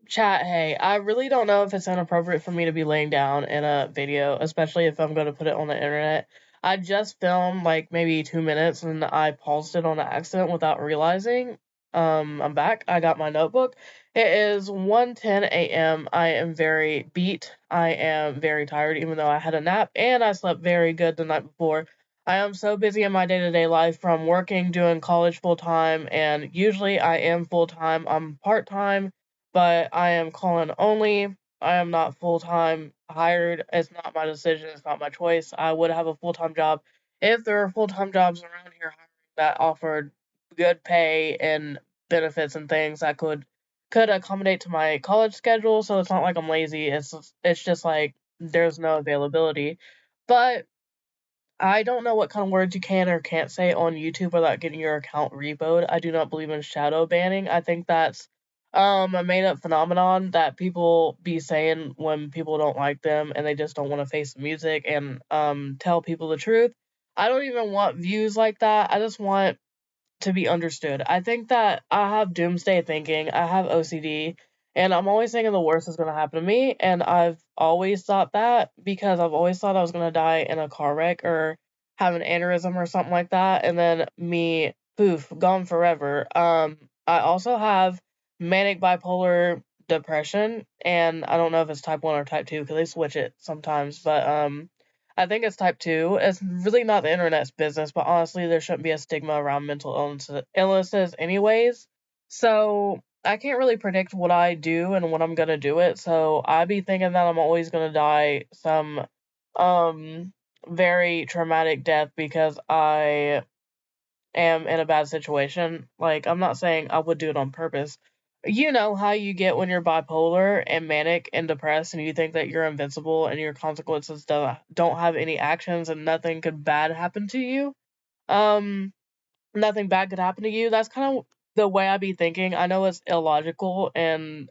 Chat, hey, I really don't know if it's inappropriate for me to be laying down in a video, especially if I'm going to put it on the internet. I just filmed like maybe 2 minutes and I paused it on accident without realizing. I'm back. I got my notebook. It is 1:10 a.m. I am very beat. I am very tired, even though I had a nap and I slept very good the night before. I am so busy in my day to day life from working, doing college full time, and usually I am full time. I'm part time, but I am calling only. I am not full time hired. It's not my decision. It's not my choice. I would have a full time job if there are full time jobs around here that offered good pay and benefits and things that could accommodate to my college schedule. So it's not like I'm lazy. It's just like there's no availability. But I don't know what kind of words you can or can't say on YouTube without getting your account repoed. I do not believe in shadow banning. I think that's a made up phenomenon that people be saying when people don't like them and they just don't want to face the music and tell people the truth. I don't even want views like that. I just want to be understood. I think that I have doomsday thinking, I have OCD, and I'm always thinking the worst is going to happen to me. And I've always thought that because I've always thought I was going to die in a car wreck or have an aneurysm or something like that. And then me, poof, gone forever. I also have manic bipolar depression, and I don't know if it's type 1 or type 2 because they switch it sometimes, but I think it's type 2. It's really not the internet's business, but honestly, there shouldn't be a stigma around mental illnesses anyways. So I can't really predict what I do and when I'm gonna do it. So I be thinking that I'm always gonna die some um very traumatic death because I am in a bad situation. Like, I'm not saying I would do it on purpose. You know how you get when you're bipolar and manic and depressed and you think that you're invincible and your consequences don't have any actions and nothing could bad happen to you. Um Nothing bad could happen to you. That's kind of the way I be thinking. I know it's illogical and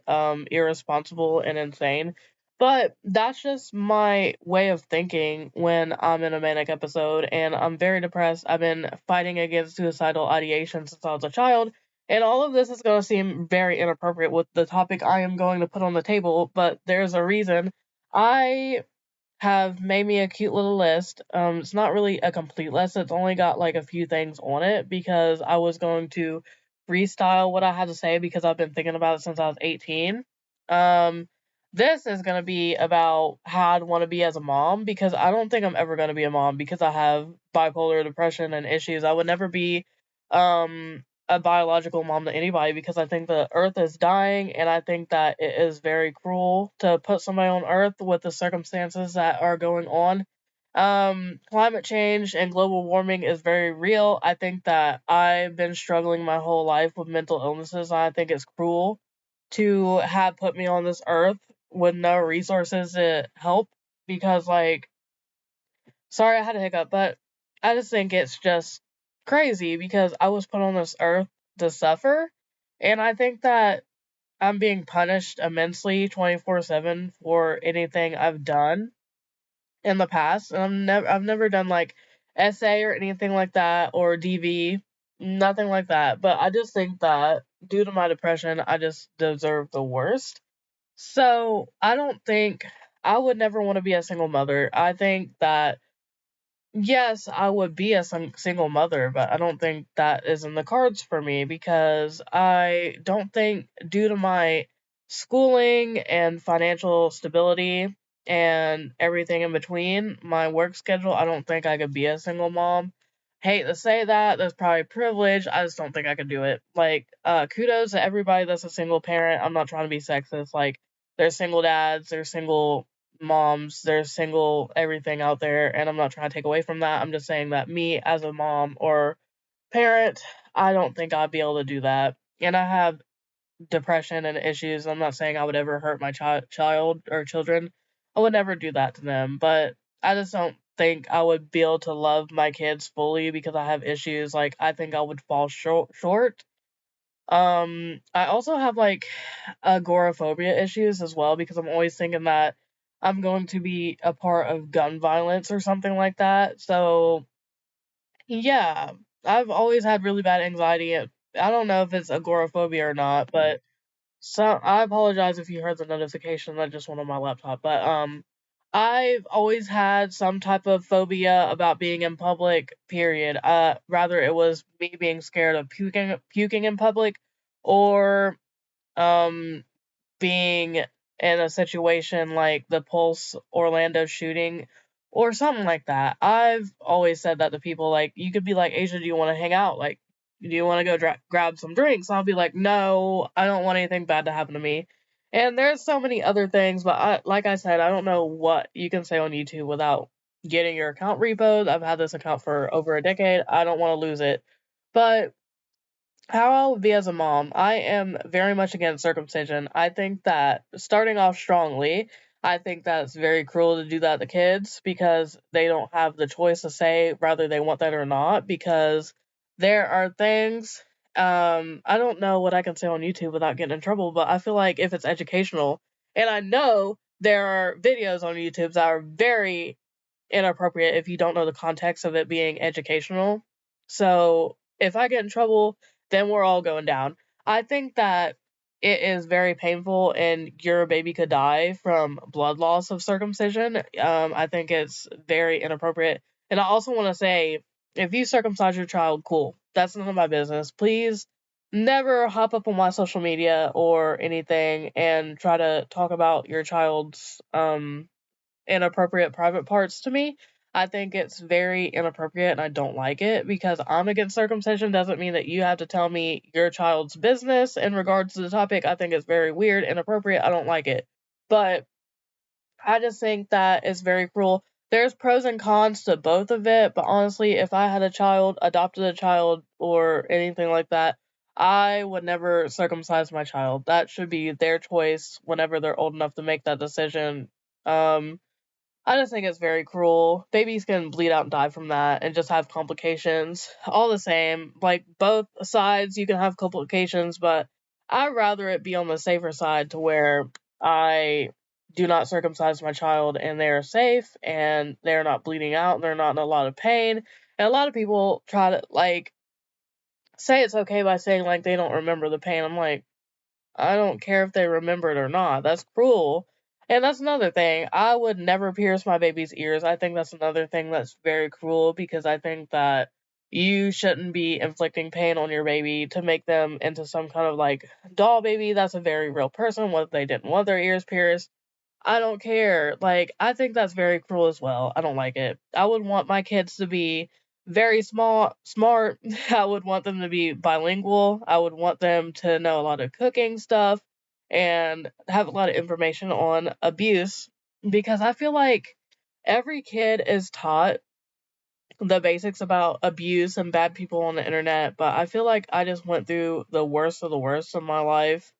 irresponsible and insane, but that's just my way of thinking when I'm in a manic episode and I'm very depressed. I've been fighting against suicidal ideation since I was a child, and all of this is going to seem very inappropriate with the topic I am going to put on the table, but there's a reason. I have made me a cute little list. It's not really a complete list. It's only got like a few things on it because I was going to freestyle what I had to say because I've been thinking about it since I was 18. Um, this is gonna be about how I'd want to be as a mom because I don't think I'm ever gonna be a mom because I have bipolar depression and issues. I would never be a biological mom to anybody because I think the earth is dying and I think that it is very cruel to put somebody on earth with the circumstances that are going on. Climate change and global warming is very real. I think that I've been struggling my whole life with mental illnesses, and I think it's cruel to have put me on this earth with no resources to help because, like, sorry I had a hiccup, but I just think it's just crazy because I was put on this earth to suffer, and I think that I'm being punished immensely 24/7 for anything I've done in the past. And I've never done like SA or anything like that or DV, nothing like that. But I just think that due to my depression, I just deserve the worst. So I don't think I would never want to be a single mother. I think that yes, I would be a single mother, but I don't think that is in the cards for me because I don't think, due to my schooling and financial stability and everything in between, my work schedule, I don't think I could be a single mom. Hate to say that, that's probably privilege. I just don't think I could do it. Like, kudos to everybody that's a single parent. I'm not trying to be sexist. Like, there's single dads, there's single moms, there's single everything out there, and I'm not trying to take away from that. I'm just saying that me as a mom or parent, I don't think I'd be able to do that. And I have depression and issues. I'm not saying I would ever hurt my child or children. I would never do that to them, but I just don't think I would be able to love my kids fully because I have issues. Like, I think I would fall short. I also have like agoraphobia issues as well because I'm always thinking that I'm going to be a part of gun violence or something like that. So, yeah, I've always had really bad anxiety. I don't know if it's agoraphobia or not, but So I apologize if you heard the notification that just went on my laptop, but I've always had some type of phobia about being in public, period. Rather it was me being scared of puking in public, or um being in a situation like the Pulse Orlando shooting or something like that. I've always said that to people, like, you could be like, Asia, do you want to hang out? Like, do you want to go grab some drinks? I'll be like, no, I don't want anything bad to happen to me. And there's so many other things, but like I said, I don't know what you can say on YouTube without getting your account repoed. I've had this account for over a decade. I don't want to lose it. But how I would be as a mom, I am very much against circumcision. I think that starting off strongly, I think that's very cruel to do that to kids because they don't have the choice to say whether they want that or not. Because there are things, I don't know what I can say on YouTube without getting in trouble, but I feel like if it's educational, and I know there are videos on YouTube that are very inappropriate if you don't know the context of it being educational. So if I get in trouble, then we're all going down. I think that it is very painful and your baby could die from blood loss of circumcision. I think it's very inappropriate. And I also want to say, if you circumcise your child, cool. That's none of my business. Please never hop up on my social media or anything and try to talk about your child's inappropriate private parts to me. I think it's very inappropriate and I don't like it because I'm against circumcision doesn't mean that you have to tell me your child's business in regards to the topic. I think it's very weird, inappropriate. I don't like it. But I just think that it's very cruel. There's pros and cons to both of it, but honestly, if I had a child, adopted a child, or anything like that, I would never circumcise my child. That should be their choice whenever they're old enough to make that decision. Um, I just think it's very cruel. Babies can bleed out and die from that and just have complications. All the same, like both sides, you can have complications, but I'd rather it be on the safer side to where I do not circumcise my child and they're safe and they're not bleeding out and they're not in a lot of pain. And a lot of people try to like say it's okay by saying like they don't remember the pain. I'm like, I don't care if they remember it or not. That's cruel. And that's another thing. I would never pierce my baby's ears. I think that's another thing that's very cruel because I think that you shouldn't be inflicting pain on your baby to make them into some kind of like doll baby. That's a very real person. What if they didn't want their ears pierced? I don't care. Like, I think that's very cruel as well. I don't like it. I would want my kids to be very smart. I would want them to be bilingual. I would want them to know a lot of cooking stuff and have a lot of information on abuse because I feel like every kid is taught the basics about abuse and bad people on the internet, but I feel like I just went through the worst of the worst of my life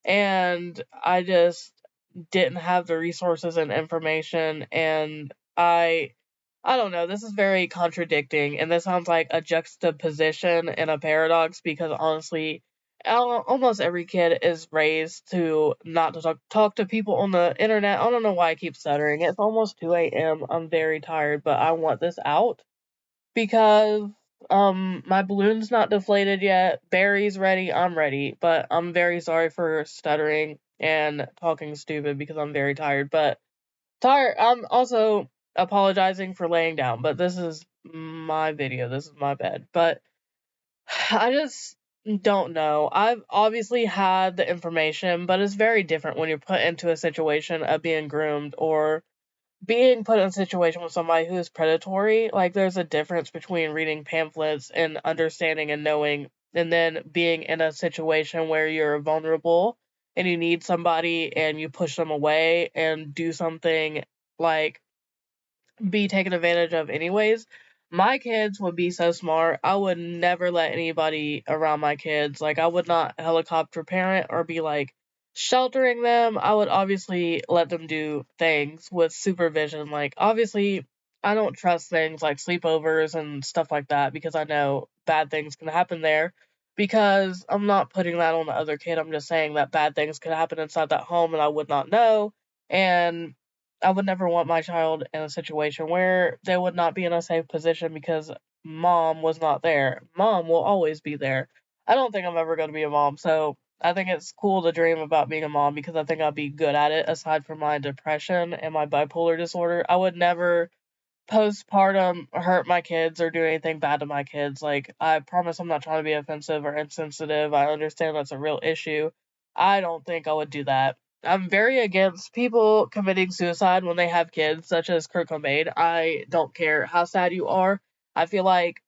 and I just didn't have the resources and information and I don't know, this is very contradicting and this sounds like a juxtaposition and a paradox because honestly almost every kid is raised to not to talk to people on the internet. I don't know why I keep stuttering. It's almost 2 a.m. I'm very tired, but I want this out because my balloon's not deflated yet. Barry's ready, I'm ready, but I'm very sorry for stuttering and talking stupid because I'm very tired. But tired I'm also apologizing for laying down, but this is my video. This is my bed. But I just don't know. I've obviously had the information, but it's very different when you're put into a situation of being groomed or being put in a situation with somebody who is predatory. Like there's a difference between reading pamphlets and understanding and knowing and then being in a situation where you're vulnerable and you need somebody and you push them away and do something like be taken advantage of anyways. My kids would be so smart. I would never let anybody around my kids. Like I would not helicopter parent or be like sheltering them. I would obviously let them do things with supervision. Like obviously I don't trust things like sleepovers and stuff like that because I know bad things can happen there. Because I'm not putting that on the other kid. I'm just saying that bad things could happen inside that home and I would not know. And I would never want my child in a situation where they would not be in a safe position because mom was not there. Mom will always be there. I don't think I'm ever going to be a mom, so I think it's cool to dream about being a mom because I think I'd be good at it aside from my depression and my bipolar disorder. I would never postpartum hurt my kids or do anything bad to my kids. Like, I promise I'm not trying to be offensive or insensitive. I understand that's a real issue. I don't think I would do that. I'm very against people committing suicide when they have kids, such as Kurt Cobain. I don't care how sad you are. I feel like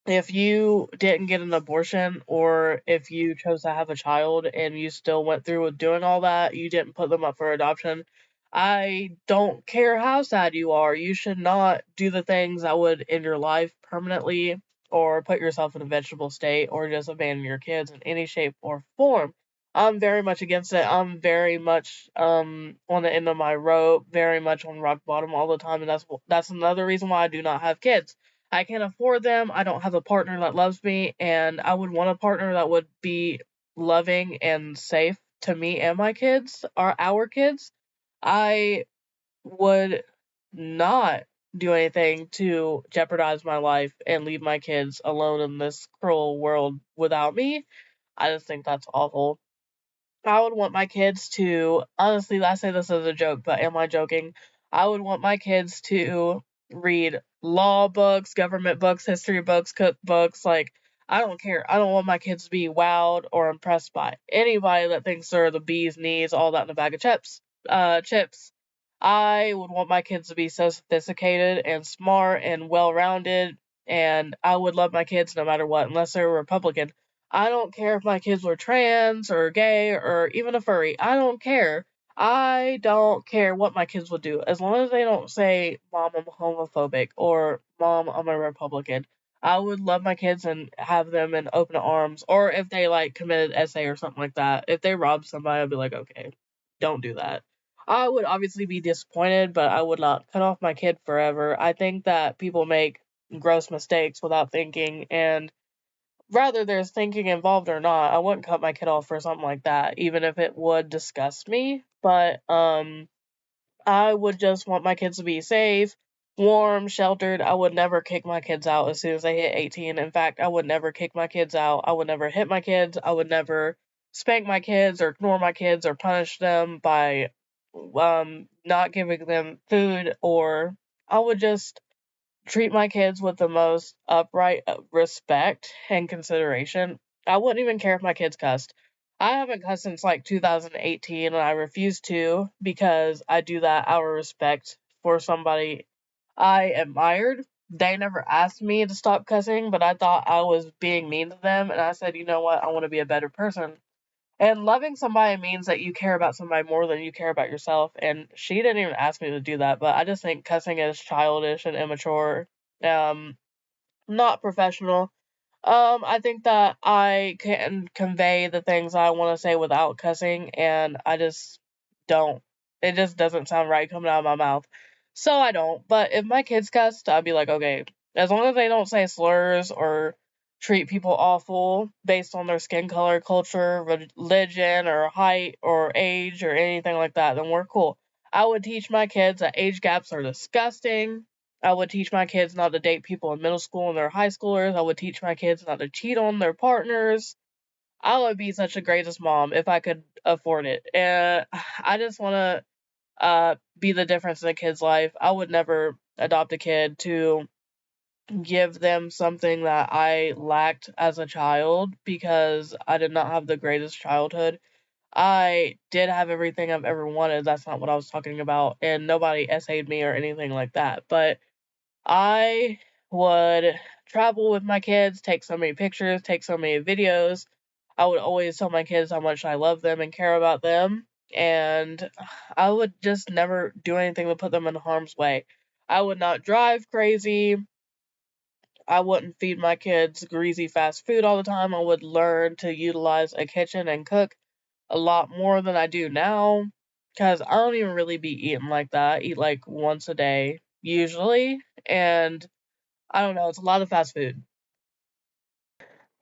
if you didn't get an abortion or if you chose to have a child and you still went through with doing all that, you didn't put them up for adoption. I don't care how sad you are. You should not do the things that would end your life permanently or put yourself in a vegetable state or just abandon your kids in any shape or form. I'm very much against it. I'm very much on the end of my rope, very much on rock bottom all the time, and that's another reason why I do not have kids. I can't afford them. I don't have a partner that loves me, and I would want a partner that would be loving and safe to me and my kids, or our kids. I would not do anything to jeopardize my life and leave my kids alone in this cruel world without me. I just think that's awful. I would want my kids to, honestly, I say this as a joke, but am I joking? I would want my kids to read law books, government books, history books, cookbooks. Like, I don't care. I don't want my kids to be wowed or impressed by anybody that thinks they're the bee's knees, all that in a bag of chips. Chips. I would want my kids to be so sophisticated and smart and well rounded, and I would love my kids no matter what, unless they're Republican. I don't care if my kids were trans or gay or even a furry. I don't care. I don't care what my kids will do. As long as they don't say, Mom, I'm homophobic or Mom, I'm a Republican. I would love my kids and have them in open arms. Or if they like committed essay or something like that. If they robbed somebody, I'd be like, okay, don't do that. I would obviously be disappointed, but I would not cut off my kid forever. I think that people make gross mistakes without thinking, and rather there's thinking involved or not, I wouldn't cut my kid off for something like that, even if it would disgust me. But I would just want my kids to be safe, warm, sheltered. I would never kick my kids out as soon as they hit 18. In fact, I would never kick my kids out. I would never hit my kids. I would never spank my kids or ignore my kids or punish them by not giving them food, or I would just treat my kids with the most upright respect and consideration. I wouldn't even care if my kids cussed. I haven't cussed since like 2018, and I refuse to because I do that out of respect for somebody I admired. They never asked me to stop cussing, but I thought I was being mean to them, and I said, you know what, I want to be a better person. And loving somebody means that you care about somebody more than you care about yourself. And she didn't even ask me to do that, but I just think cussing is childish and immature, um, not professional. I think that I can convey the things I want to say without cussing, and I just don't. It just doesn't sound right coming out of my mouth. So I don't. But if my kids cussed, I'd be like, okay, as long as they don't say slurs or treat people awful based on their skin color, culture, religion, or height, or age, or anything like that, then we're cool. I would teach my kids that age gaps are disgusting. I would teach my kids not to date people in middle school and they're high schoolers. I would teach my kids not to cheat on their partners. I would be such a greatest mom if I could afford it. And I just want to be the difference in a kid's life. I would never adopt a kid to give them something that I lacked as a child because I did not have the greatest childhood. I did have everything I've ever wanted. That's not what I was talking about. And nobody essayed me or anything like that. But I would travel with my kids, take so many pictures, take so many videos. I would always tell my kids how much I love them and care about them. And I would just never do anything to put them in harm's way. I would not drive crazy. I wouldn't feed my kids greasy fast food all the time. I would learn to utilize a kitchen and cook a lot more than I do now. Because I don't even really be eating like that. I eat like once a day, usually. And I don't know, it's a lot of fast food.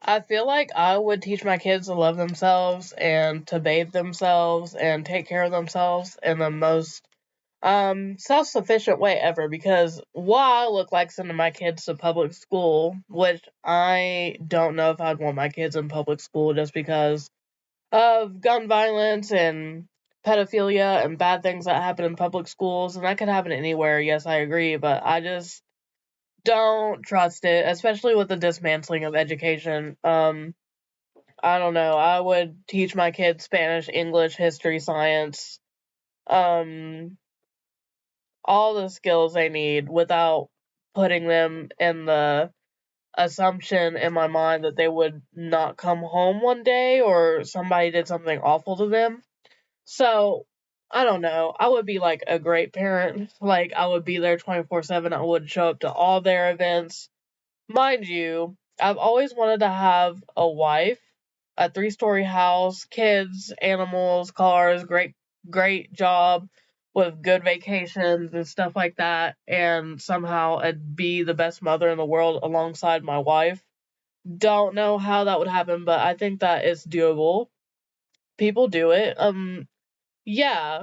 I feel like I would teach my kids to love themselves and to bathe themselves and take care of themselves in the most self-sufficient way ever, because while I look like sending my kids to public school, which I don't know if I'd want my kids in public school just because of gun violence and pedophilia and bad things that happen in public schools, and that could happen anywhere. Yes, I agree, but I just don't trust it, especially with the dismantling of education. I don't know. I would teach my kids Spanish, English, history, science, um, all the skills they need without putting them in the assumption in my mind that they would not come home one day or somebody did something awful to them. So, I don't know. I would be like a great parent. Like, I would be there 24/7. I would show up to all their events. Mind you, I've always wanted to have a wife, a 3-story house, kids, animals, cars, great job with good vacations and stuff like that, and somehow I'd be the best mother in the world alongside my wife. Don't know how that would happen, but I think that is doable. People do it. Yeah,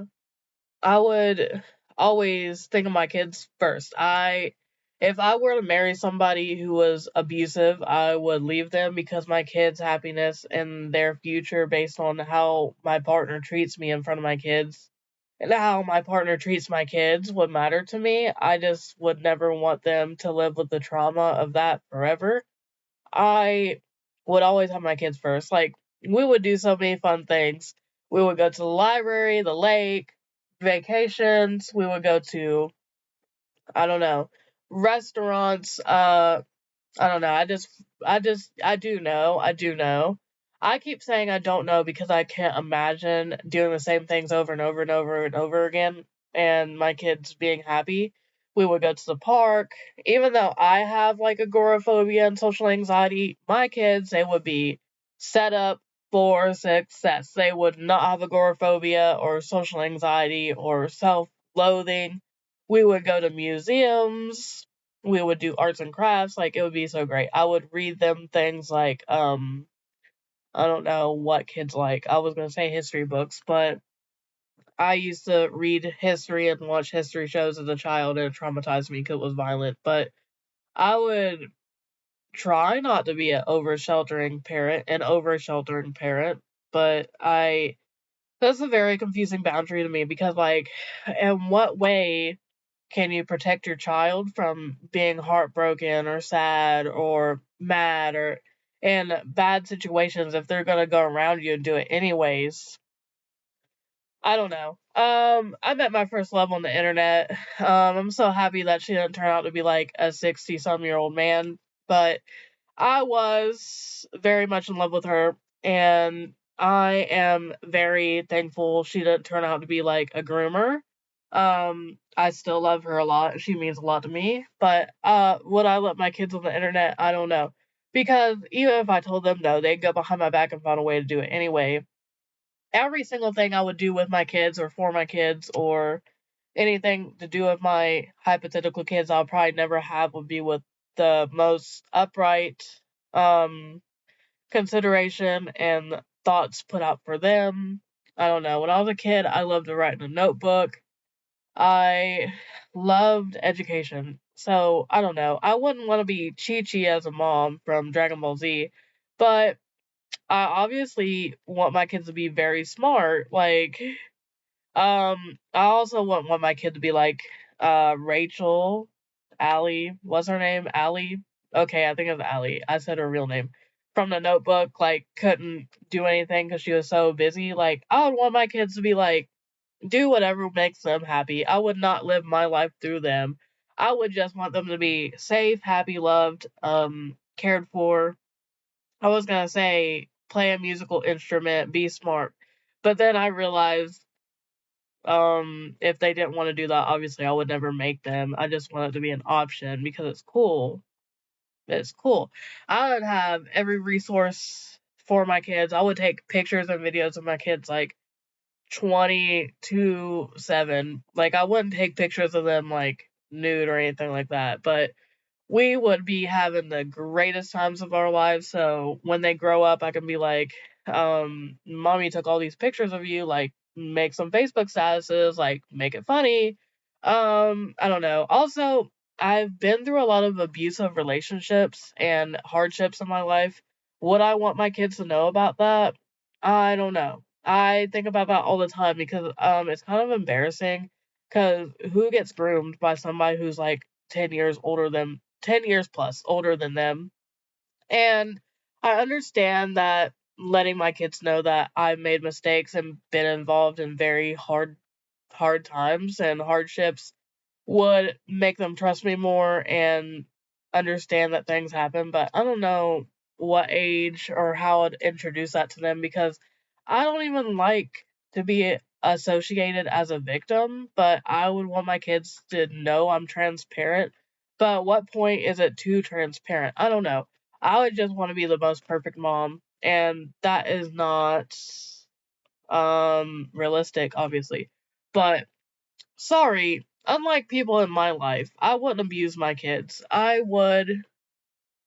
I would always think of my kids first. If I were to marry somebody who was abusive, I would leave them because my kids' happiness and their future based on how my partner treats me in front of my kids and how my partner treats my kids would matter to me. I just would never want them to live with the trauma of that forever. I would always have my kids first. Like, we would do so many fun things. We would go to the library, the lake, vacations. We would go to, I don't know, restaurants. I don't know. I do know. I do know. I keep saying I don't know because I can't imagine doing the same things over and over and over and over again and my kids being happy. We would go to the park. Even though I have like agoraphobia and social anxiety, my kids, they would be set up for success. They would not have agoraphobia or social anxiety or self loathing. We would go to museums, we would do arts and crafts. Like, it would be so great. I would read them things like I don't know what kids like. I was gonna say history books, but I used to read history and watch history shows as a child, and it traumatized me because it was violent. But I would try not to be an over sheltering parent, but I that's a very confusing boundary to me because, like, in what way can you protect your child from being heartbroken or sad or mad or in bad situations if they're gonna go around you and do it anyways? I don't know. I met my first love on the internet. I'm so happy that she didn't turn out to be like a 60-some-year-old man, but I was very much in love with her, and I am very thankful she didn't turn out to be like a groomer. I still love her a lot. She means a lot to me. But would I let my kids on the internet? I don't know. Because even if I told them no, they'd go behind my back and find a way to do it anyway. Every single thing I would do with my kids or for my kids or anything to do with my hypothetical kids I'll probably never have would be with the most upright um consideration and thoughts put out for them. I don't know. When I was a kid, I loved to write in a notebook. I loved education. So, I don't know. I wouldn't want to be Chi-Chi as a mom from Dragon Ball Z, but I obviously want my kids to be very smart. Like, I also want my kid to be like Rachel, Allie, what's her name? Allie? Okay, I think it's Allie. I said her real name. From the notebook, like, couldn't do anything because she was so busy. Like, I would want my kids to be like, do whatever makes them happy. I would not live my life through them. I would just want them to be safe, happy, loved, cared for. I was gonna say play a musical instrument, be smart. But then I realized if they didn't want to do that, obviously I would never make them. I just want it to be an option because it's cool. It's cool. I would have every resource for my kids. I would take pictures and videos of my kids like 20/7. Like, I wouldn't take pictures of them like nude or anything like that, but we would be having the greatest times of our lives. So when they grow up, I can be like, mommy took all these pictures of you, like, make some Facebook statuses, like, make it funny. I don't know. Also, I've been through a lot of abusive relationships and hardships in my life. Would I want my kids to know about that? I don't know. I think about that all the time because it's kind of embarrassing because who gets groomed by somebody who's like 10 years plus older than them? And I understand that letting my kids know that I've made mistakes and been involved in very hard times and hardships would make them trust me more and understand that things happen, but I don't know what age or how I'd introduce that to them because I don't even like to be associated as a victim, but I would want my kids to know I'm transparent. But at what point is it too transparent? I don't know. I would just want to be the most perfect mom, and that is not realistic, obviously. But sorry, unlike people in my life, I wouldn't abuse my kids. I would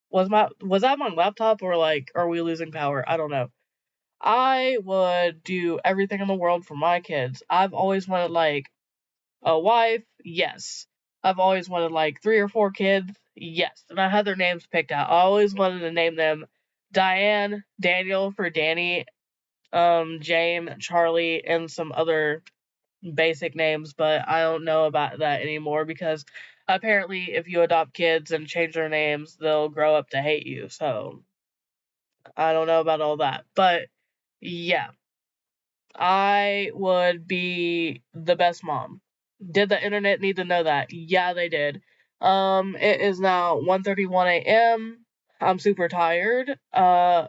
was that my laptop or like are we losing power? I don't know. I would do everything in the world for my kids. I've always wanted like a wife, yes. I've always wanted like 3 or 4 kids, yes. And I had their names picked out. I always wanted to name them Diane, Daniel for Danny, James, Charlie, and some other basic names, but I don't know about that anymore because apparently if you adopt kids and change their names, they'll grow up to hate you. So I don't know about all that. But yeah, I would be the best mom. Did the internet need to know that? Yeah, they did. It is now 1:31 a.m. I'm super tired. Bye.